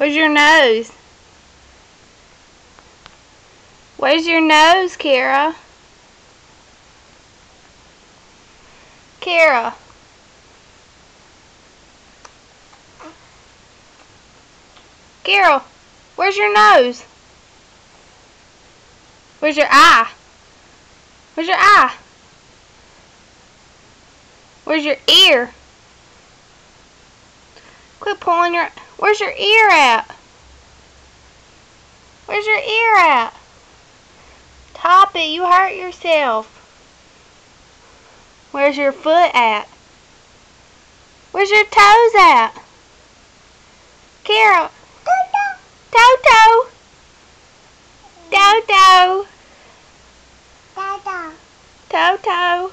Where's your nose? Where's your nose, Kara? Kara. Kara, where's your nose? Where's your eye? Where's your eye? Where's your ear? Quit pulling your... Where's your ear at? Where's your ear at? Top it, you hurt yourself. Where's your foot at? Where's your toes at? Kara. Toto. Toto. Toto.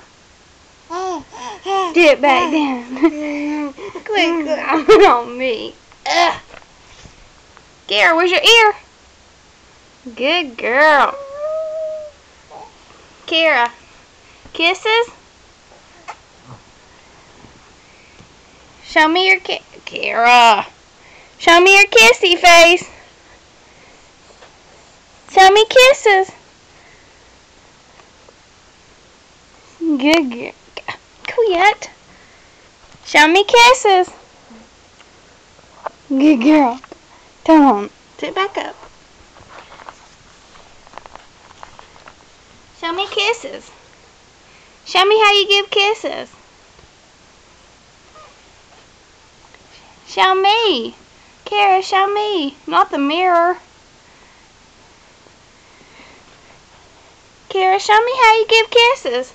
Get back down. Quit climbing on me. Ugh. Kara, where's your ear? Good girl. Kara, kisses? Show me your Kara. Show me your kissy face. Show me kisses. Good girl. Quit. Show me kisses. Good girl. Come on. Sit back up. Show me kisses. Show me how you give kisses. Show me. Kara, show me. Not the mirror. Kara, show me how you give kisses.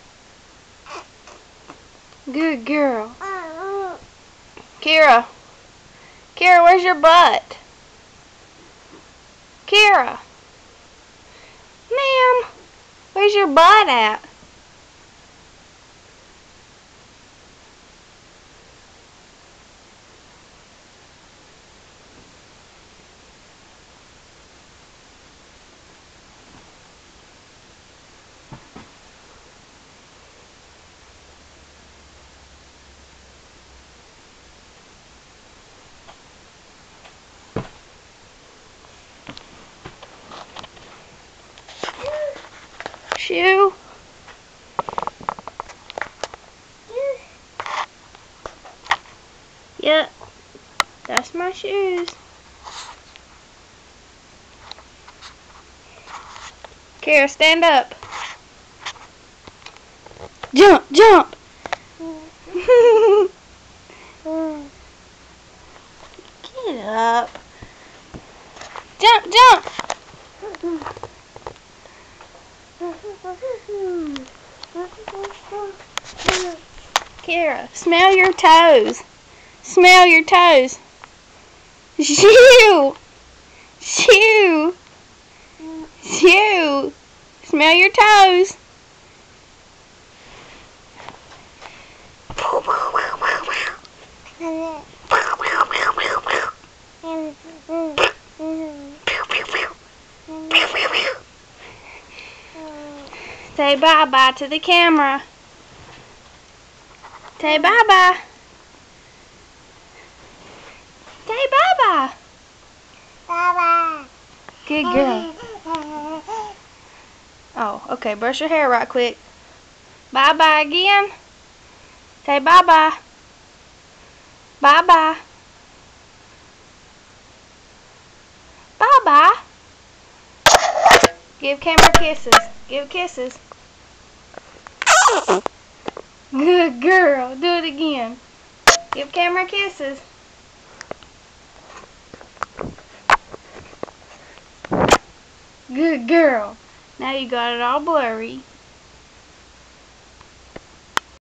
Good girl. Kara. Kara, where's your butt? Kara. Ma'am, where's your butt at? Shoe. Yep, that's my shoes. Kara, stand up. Jump, jump. Get up. Jump, jump. Kara, smell your toes. Smell your toes. Shoo! Shoo! Shoo! Smell your toes. Say bye-bye to the camera. Say bye-bye. Say bye-bye. Bye-bye. Good girl. Oh, okay. Brush your hair right quick. Bye-bye again. Say bye-bye. Bye-bye. Bye-bye. Give camera kisses. Give kisses. Good girl. Do it again. Give camera kisses. Good girl. Now you got it all blurry.